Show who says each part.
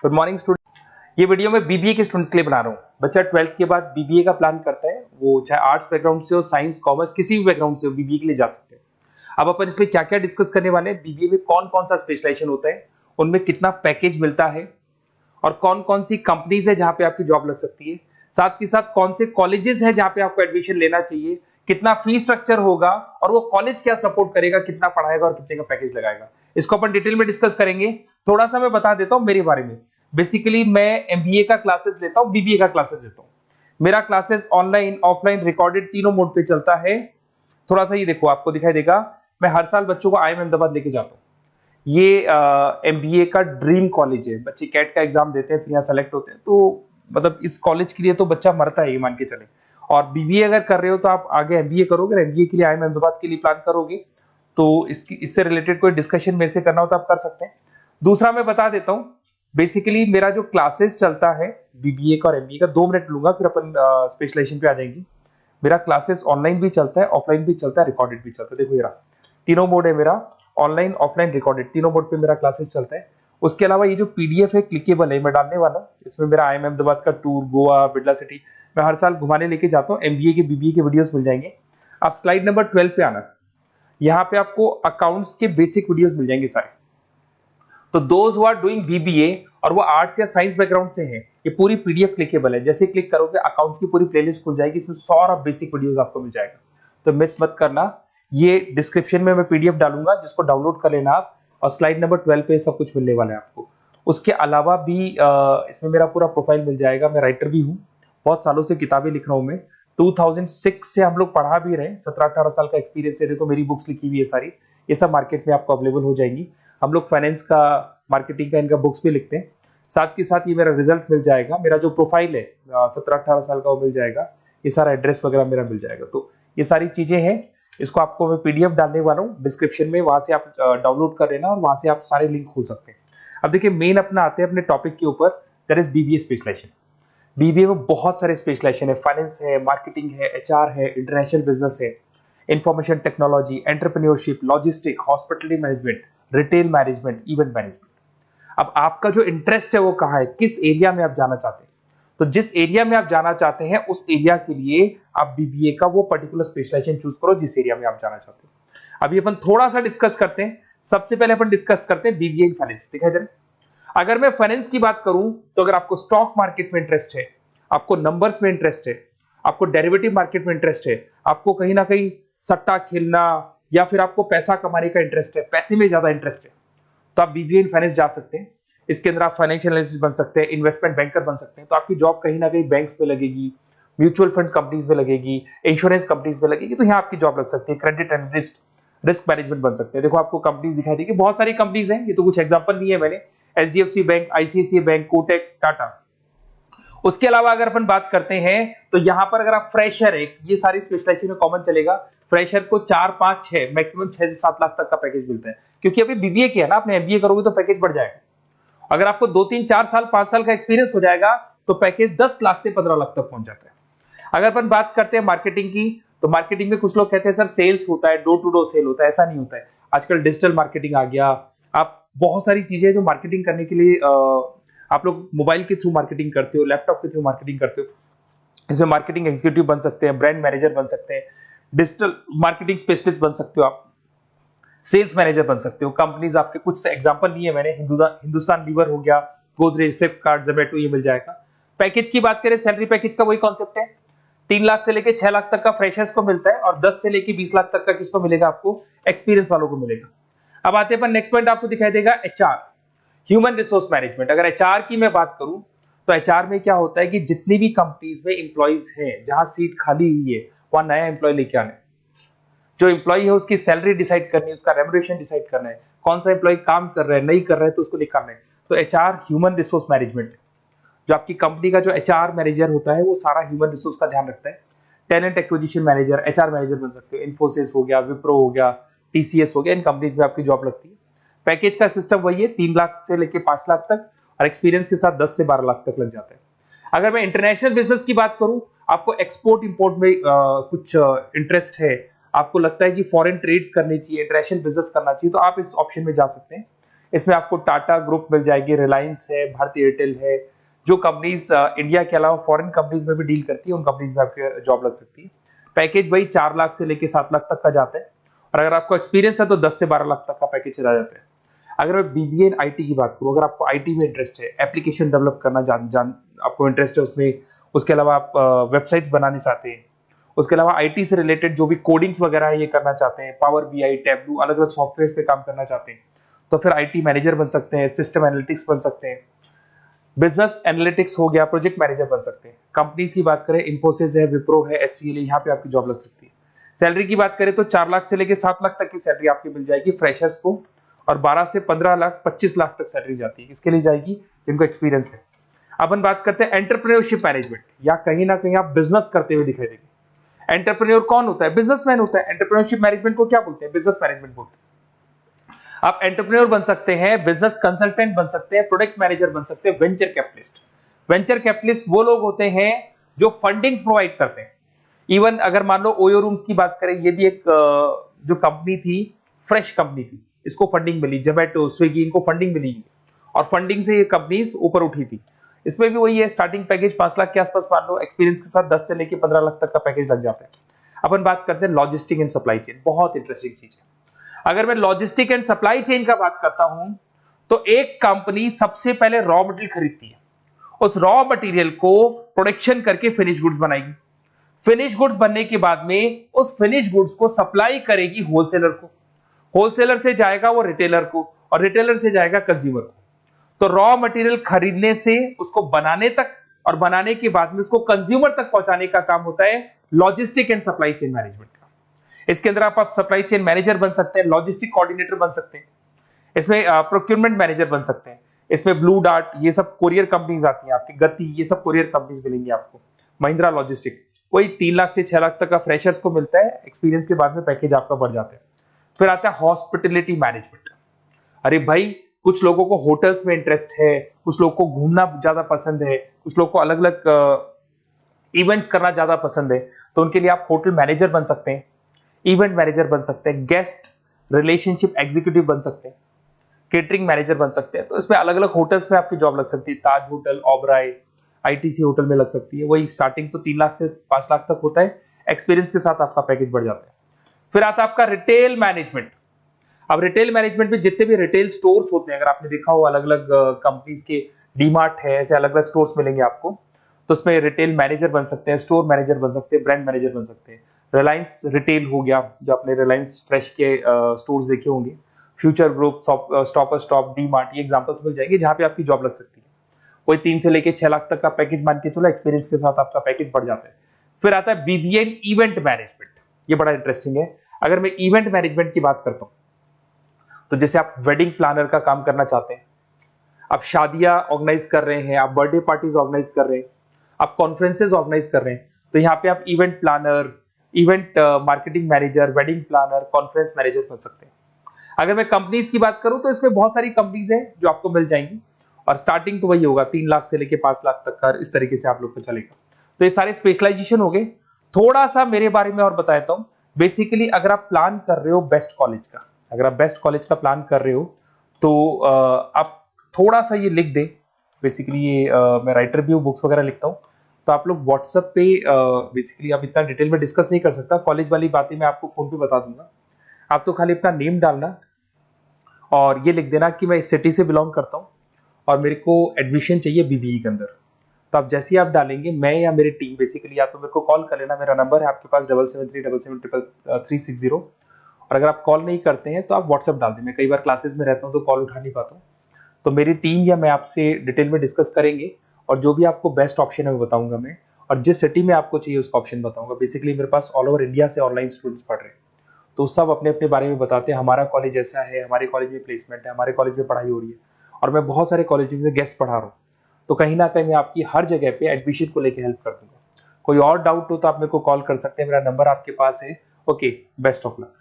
Speaker 1: Good morning student. ये video मैं BBA के स्टूडेंट्स के लिए बना रहा हूँ। बच्चा 12th के बाद बीबीए का प्लान करता है, वो चाहे आर्ट्स बैकग्राउंड से हो, साइंस, कॉमर्स, किसी भी बैकग्राउंड से हो, बीबीए के लिए जा सकते हैं। अब अपन इसमें क्या क्या डिस्कस करने वाले हैं, बीबीए में कौन कौन सा स्पेशलाइजेशन होता है, उनमें कितना पैकेज मिलता है और कौन कौन सी कंपनीज है जहां पे आपकी जॉब लग सकती है, साथ ही साथ कौन से कॉलेजेस है जहां पे आपको एडमिशन लेना चाहिए, कितना फी स्ट्रक्चर होगा और वो कॉलेज क्या सपोर्ट करेगा, कितना पढ़ाएगा और कितने का पैकेज लगाएगा, इसको अपन डिटेल में डिस्कस करेंगे। थोड़ा सा मैं बता देता हूं मेरे बारे में। बेसिकली मैं एमबीए का क्लासेस लेता हूं, बीबीए का क्लासेस लेता हूं। मेरा क्लासेस ऑनलाइन, ऑफलाइन, रिकॉर्डेड तीनों मोड पे चलता है। थोड़ा सा ये देखो, आपको दिखाई देगा, मैं हर साल बच्चों को आईएम अहमदाबाद लेके जाता हूँ। ये एमबीए का ड्रीम कॉलेज है। बच्चे कैट का एग्जाम देते हैं, फिर यहाँ सेलेक्ट होते हैं, तो मतलब इस कॉलेज के लिए तो बच्चा मरता है, ये मान के चले। और बीबीए अगर कर रहे हो तो आप आगे एमबीए करोगे, एमबीए के लिए आईएम अहमदाबाद के लिए प्लान करोगे, तो इससे रिलेटेड कोई डिस्कशन मेरे से करना हो तो आप कर सकते हैं। दूसरा मैं बता देता हूँ, बेसिकली मेरा जो क्लासेस चलता है बीबीए का और एमबीए का, 2 मिनट लूंगा फिर अपन स्पेशलाइजेशन पे आ जाएंगे। मेरा क्लासेस ऑनलाइन भी चलता है, ऑफलाइन भी चलता है, रिकॉर्डेड भी चलता है। देखो ये रहा, तीनों मोड है मेरा, ऑनलाइन, ऑफलाइन, रिकॉर्डेड, तीनों मोड पे मेरा क्लासेस चलता है। उसके अलावा ये जो पीडीएफ है क्लिकेबल है, मैं डालने वाला हूँ। इसमें मेरा आईएम अहमदाबाद का टूर, गोवा, बिरला सिटी, मैं हर साल घुमाने लेके जाता हूँ। एमबीए के, बीबीए के वीडियोस मिल जाएंगे। आप स्लाइड नंबर 12 पे आना, यहाँ पे आपको अकाउंट्स के बेसिक वीडियोस मिल जाएंगे सारे। तो those who are doing BBA और वो आर्ट्स या साइंस बैकग्राउंड से हैं, ये पूरी पीडीएफ क्लिकेबल है। जैसे क्लिक करोगे अकाउंट्स की पूरी प्लेलिस्ट खुल जाएगी, इसमें सारा बेसिक वीडियोस आपको मिल जाएगा, तो मिस मत करना। ये डिस्क्रिप्शन में मैं पीडीएफ डालूंगा, जिसको डाउनलोड कर लेना आप, और स्लाइड नंबर 12 पे सब कुछ मिलने वाला है आपको। उसके अलावा भी इसमें मेरा पूरा प्रोफाइल मिल जाएगा। मैं राइटर भी हूँ, बहुत सालों से किताबें लिख रहा हूँ मैं। 2006 से हम लोग पढ़ा भी रहे, 17-18 साल का एक्सपीरियंस है। देखो मेरी बुक्स लिखी हुई है सारी, ये सब मार्केट में आपको अवेलेबल हो जाएंगी। हम लोग फाइनेंस का, मार्केटिंग का, इनका बुक्स भी लिखते हैं। साथ के साथ ये मेरा रिजल्ट मिल जाएगा, मेरा जो प्रोफाइल है 17-18 साल का वो मिल जाएगा, ये सारा एड्रेस वगैरह मेरा मिल जाएगा। तो ये सारी चीजें हैं, इसको आपको मैं पीडीएफ डालने वाला हूँ डिस्क्रिप्शन में, वहां से आप डाउनलोड कर लेना और वहां से आप सारे लिंक खोल सकते हैं। अब देखिए मेन अपना आते हैं अपने टॉपिक के ऊपर, that is BBA specialization. BBA में बहुत सारे स्पेशलाइजेशन है, फाइनेंस है, मार्केटिंग है, एचआर है, इंटरनेशनल बिजनेस है, information technology, entrepreneurship, logistic, hospitality management, retail management, event management. अब आपका जो इंटरेस्ट है वो कहाँ है, किस एरिया में आप जाना चाहते हैं, तो जिस एरिया में आप जाना चाहते हैं उस एरिया के लिए आप बीबीए का वो पर्टिकुलर स्पेशलाइजेशन चूज करो जिस एरिया में आप जाना चाहते हो। अभी अपन थोड़ा सा डिस्कस करते हैं। सबसे पहले अपन डिस्कस करते हैं बीबीए इन फाइनेंस। दिखाई दे रहा है? अगर मैं फाइनेंस की बात करूं तो अगर आपको स्टॉक मार्केट में इंटरेस्ट है, आपको नंबर्स में इंटरेस्ट है, आपको डेरिवेटिव मार्केट में इंटरेस्ट है, आपको कहीं ना कहीं सट्टा खेलना या फिर आपको पैसा कमाने का इंटरेस्ट है, पैसे में ज्यादा इंटरेस्ट है, तो आप बीबीए इन फाइनेंस जा सकते हैं। इसके अंदर आप फाइनेंशियल एनालिस्ट बन सकते हैं, इन्वेस्टमेंट बैंकर बन सकते हैं। तो आपकी जॉब कहीं ना कहीं बैंक्स में लगेगी, म्यूचुअल फंड कंपनीज में लगेगी, इंश्योरेंस कंपनीज में लगेगी, तो यहाँ आपकी जॉब लग सकती है। क्रेडिट एनालिस्ट, रिस्क मैनेजमेंट बन सकते हैं। देखो आपको कंपनीज दिखाई देगी, बहुत सारी कंपनीज हैं, ये तो कुछ एग्जांपल नहीं है मैंने, HDFC bank, ICICI bank, Kotak, Tata. उसके अलावा अगर अपन बात करते हैं तो यहाँ पर अगर आप फ्रेशर है, ये सारी स्पेशलाइजेशन में कॉमन चलेगा। फ्रेशर को 4, 5, 6, मैक्सिमम 6 से 7 लाख तक का पैकेज मिलता है, क्योंकि अभी बीबीए किया ना आपने, एमबीए करोगे तो पैकेज बढ़ जाएगा। अगर आपको 2, 3, 4 साल, 5 साल का एक्सपीरियंस हो जाएगा तो पैकेज 10 लाख से 15 लाख तक पहुंच जाता है। अगर अपन बात करते हैं मार्केटिंग की, तो मार्केटिंग में कुछ लोग कहते हैं सर सेल्स होता है, डोर टू डोर सेल होता है, ऐसा नहीं होता है। आजकल डिजिटल मार्केटिंग आ गया, आप बहुत सारी चीजें जो मार्केटिंग करने के लिए आप लोग मोबाइल के थ्रू मार्केटिंग करते हो, लैपटॉप के थ्रू मार्केटिंग करते हो। इसमें मार्केटिंग एग्जीक्यूटिव बन सकते हैं, ब्रांड मैनेजर बन सकते हैं, डिजिटल मार्केटिंग स्पेशलिस्ट बन सकते हो, आप सेल्स मैनेजर बन सकते हो। कंपनीज आपके कुछ एग्जांपल लिए मैंने, हिंदुस्तान लीवर हो गया, गोदरेज, फ्लिपकार्ट, जोमेटो, ये मिल जाएगा। पैकेज की बात करें, सैलरी पैकेज का वही कॉन्सेप्ट है, 3 लाख से लेके 6 लाख तक का फ्रेशर्स को मिलता है, और 10 से लेके 20 लाख तक का किसको मिलेगा, आपको एक्सपीरियंस वालों को मिलेगा। अब आते हैं नेक्स्ट पॉइंट, आपको दिखाई देगा एचआर, ह्यूमन रिसोर्स मैनेजमेंट। अगर एचआर की मैं बात करूं तो एचआर में क्या होता है कि जितनी भी कंपनीज में इंप्लॉइज हैं, जहां सीट खाली हुई है वहां नया इंप्लॉय लेके आना है। जो इंप्लॉय है उसकी सैलरी डिसाइड करनी है, उसका रेम्युनरेशन डिसाइड करना है, कौन सा इंप्लॉय काम कर रहा है, नहीं कर रहा है तो उसको निकालना है। तो एचआर ह्यूमन रिसोर्स मैनेजमेंट है। जो आपकी कंपनी का जो एचआर मैनेजर होता है वो सारा ह्यूमन रिसोर्स का ध्यान रखता है। Talent acquisition manager, HR manager बन सकते हो। इन्फोसिस हो गया, विप्रो हो गया, टीसीएस हो गया, इन कंपनीज में आपकी जॉब लगती है। पैकेज का सिस्टम वही है, 3 लाख से लेके 5 लाख तक, और एक्सपीरियंस के साथ 10 से 12 लाख तक लग जाता है। अगर मैं इंटरनेशनल बिजनेस की बात करूं, आपको एक्सपोर्ट इंपोर्ट में कुछ इंटरेस्ट है, आपको लगता है कि फॉरेन ट्रेड्स करनी चाहिए, इंटरनेशनल बिजनेस करना चाहिए, तो आप इस ऑप्शन में जा सकते हैं। इसमें आपको टाटा ग्रुप मिल जाएगी, रिलायंस है, भारती एयरटेल है, जो कंपनीज इंडिया के अलावा फॉरेन कंपनीज में भी डील करती है, उन कंपनीज में आपकी जॉब लग सकती है। पैकेज वही 4 लाख से लेके 7 लाख तक का जाता है, और अगर आपको एक्सपीरियंस है तो 10 से 12 लाख तक का पैकेज चला जाता है। अगर मैं बीबीए एंड आईटी की बात करूं, अगर आपको आईटी में इंटरेस्ट है, एप्लीकेशन डेवलप करना आपको इंटरेस्ट है उसमें, उसके अलावा आप वेबसाइट्स बनाने चाहते हैं, उसके अलावा आईटी से रिलेटेड जो भी कोडिंग्स वगैरह है ये करना चाहते हैं, पावर बीआई, टैबलू, अलग अलग सॉफ्टवेयर पे काम करना चाहते हैं, तो फिर आईटी मैनेजर बन सकते हैं, सिस्टम एनालिटिक्स बन सकते हैं, बिजनेस एनालिटिक्स हो गया, प्रोजेक्ट मैनेजर बन सकते हैं। कंपनीज की बात करें, इन्फोसिस है, विप्रो है, एचसीएल है, यहाँ पे आपकी जॉब लग सकती है। सैलरी की बात करें तो 4 लाख से लेके 7 लाख तक की सैलरी आपकी मिल जाएगी फ्रेशर्स को, और 12 से 15 लाख 25 लाख तक सैलरी जाती है। किसके लिए जाएगी? जिनको एक्सपीरियंस है। अपन बात करते हैं एंटरप्रेन्योरशिप मैनेजमेंट, या कहीं ना कहीं आप बिजनेस करते हुए दिखाई देंगे। एंटरप्रेन्योर कौन होता है? बिजनेसमैन होता है। एंटरप्रेन्योरशिप मैनेजमेंट को क्या बोलते हैं? बिजनेस मैनेजमेंट बोलते हैं। आप एंटरप्रेन्योर बन सकते हैं, बिजनेस कंसल्टेंट बन सकते हैं, प्रोडक्ट मैनेजर बन सकते हैं, वेंचर कैपिटलिस्ट। वेंचर कैपिटलिस्ट वो लोग होते हैं जो फंडिंग्स प्रोवाइड करते हैं। इवन अगर मान लो ओयो रूम्स की बात करें, ये भी एक जो कंपनी थी, फ्रेश कंपनी थी, इसको फंडिंग मिली, जोमेटो, स्विगी, इनको फंडिंग मिली, और फंडिंग से ये कंपनीज ऊपर उठी थी। इसमें भी वही है, स्टार्टिंग पैकेज 5 लाख के आसपास मान लो, एक्सपीरियंस के साथ 10 से लेके 15 लाख तक का पैकेज लग जाता है। अपन बात करते हैं लॉजिस्टिक एंड सप्लाई चेन, बहुत इंटरेस्टिंग चीज है। अगर मैं लॉजिस्टिक एंड सप्लाई चेन का बात करता हूं, तो एक कंपनी सबसे पहले रॉ मटेरियल खरीदती है, उस रॉ मटेरियल को प्रोडक्शन करके फिनिश गुड्स बनाएगी। फिनिश गुड्स बनने के बाद में उस फिनिश गुड्स को सप्लाई करेगी होलसेलर को, होलसेलर से जाएगा वो रिटेलर को, और रिटेलर से जाएगा कंज्यूमर को। तो रॉ मटेरियल खरीदने से उसको बनाने तक, और बनाने के बाद में उसको कंज्यूमर तक पहुंचाने का काम होता है logistic and supply chain management का। इसके अंदर आप सप्लाई चेन मैनेजर बन सकते हैं, लॉजिस्टिक कोऑर्डिनेटर बन सकते हैं, इसमें प्रोक्योरमेंट मैनेजर बन सकते हैं, इसमें ब्लू डार्ट, ये सब कोरियर कंपनीज आती हैं आपकी, गति, ये सब कोरियर कंपनीज मिलेंगी आपको, महिंद्रा लॉजिस्टिक। कोई 3 लाख से 6 लाख तक का फ्रेशर्स को मिलता है, एक्सपीरियंस के बाद में पैकेज आपका बढ़ जाता है। फिर आता है हॉस्पिटलिटी मैनेजमेंट। अरे भाई, कुछ लोगों को होटल्स में इंटरेस्ट है, कुछ लोगों को घूमना ज्यादा पसंद है, कुछ लोगों को अलग अलग इवेंट्स करना ज्यादा पसंद है, तो उनके लिए आप होटल मैनेजर बन सकते हैं, इवेंट मैनेजर बन सकते हैं, गेस्ट रिलेशनशिप एग्जीक्यूटिव बन सकते हैं, केटरिंग मैनेजर बन सकते हैं। तो इसमें अलग अलग होटल्स में आपकी जॉब लग सकती है, ताज होटल, ओबराय, आईटीसी होटल में लग सकती है। वही स्टार्टिंग तो 3 लाख से 5 लाख तक होता है, एक्सपीरियंस के साथ आपका पैकेज बढ़ जाता है। फिर आता है आपका रिटेल मैनेजमेंट। अब रिटेल मैनेजमेंट में जितने भी रिटेल स्टोर्स होते हैं, अगर आपने देखा हो अलग अलग कंपनीज के, डीमार्ट है, ऐसे अलग अलग स्टोर्स मिलेंगे आपको, तो उसमें रिटेल मैनेजर बन सकते हैं, स्टोर मैनेजर बन सकते हैं, ब्रांड मैनेजर बन सकते हैं। रिलायंस रिटेल हो गया, जो आपने रिलायंस फ्रेश के स्टोर्स देखे होंगे, future group, stopper stop, DMart, ये एग्जांपल्स मिल जाएंगे जहां पे आपकी जॉब लग सकती है। कोई 3 से लेके 6 लाख तक का पैकेज मान के चलो, एक्सपीरियंस के साथ आपका पैकेज बढ़ जाता है। फिर आता है बीबीए इवेंट मैनेजमेंट, ये बड़ा इंटरेस्टिंग है। अगर मैं इवेंट मैनेजमेंट की बात करता हूं, तो जैसे आप वेडिंग प्लानर का काम करना चाहते हैं, आप शादियां ऑर्गेनाइज कर रहे हैं, आप बर्थडे पार्टीज ऑर्गेनाइज कर रहे हैं, आप कॉन्फ्रेंसेज ऑर्गेनाइज कर रहे हैं, तो यहाँ पे आप event planner, event marketing manager, wedding planner, conference manager बन सकते हैं। अगर मैं कंपनीज की बात करूं, तो इसमें बहुत सारी कंपनीज हैं जो आपको मिल जाएंगी, और स्टार्टिंग तो वही होगा 3 लाख से लेके 5 लाख तक का, इस तरीके से आप लोग को चलेगा। तो ये सारे स्पेशलाइजेशन हो गए। थोड़ा सा मेरे बारे में और बताता हूं। बेसिकली अगर आप प्लान कर रहे हो बेस्ट कॉलेज का, अगर आप बेस्ट कॉलेज का प्लान कर रहे हो, तो आप थोड़ा सा ये लिख दें। बेसिकली ये मैं राइटर भी हूँ, बुक्स वगैरह लिखता हूँ, तो आप लोग व्हाट्सएप पे, बेसिकली आप इतना डिटेल में डिस्कस नहीं कर सकता, कॉलेज वाली बातें मैं आपको फोन पे बता दूंगा। आप तो खाली अपना नेम डालना और ये लिख देना कि मैं इस सिटी से बिलोंग करता हूँ और मेरे को एडमिशन चाहिए बीबीई के अंदर। तो आप जैसे ही आप डालेंगे, मैं या मेरी टीम, बेसिकली या तो मेरे को कॉल कर लेना, मेरा नंबर है आपके पास 7737773360। और अगर आप कॉल नहीं करते हैं तो आप व्हाट्सएप डाल दें। मैं कई बार क्लासेस में रहता हूँ तो कॉल उठा नहीं पाता हूँ, तो मेरी टीम या मैं आपसे डिटेल में डिस्कस करेंगे, और जो भी आपको बेस्ट ऑप्शन है वो बताऊंगा मैं, और जिस सिटी में आपको चाहिए उसका ऑप्शन बताऊंगा। बेसिकली मेरे पास ऑल ओवर इंडिया से ऑनलाइन स्टूडेंट्स पढ़ रहे हैं, तो सब अपने अपने बारे में बताते हैं, हमारा कॉलेज ऐसा है, हमारे कॉलेज में प्लेसमेंट है, हमारे कॉलेज में पढ़ाई हो रही है, और मैं बहुत सारे कॉलेज में गेस्ट पढ़ा रहा हूँ। तो कहीं ना कहीं मैं आपकी हर जगह पे एडमिशन को लेकर हेल्प कर दूंगा। कोई और डाउट हो तो आप मेरे को कॉल कर सकते हैं, मेरा नंबर आपके पास है। Okay, best of luck.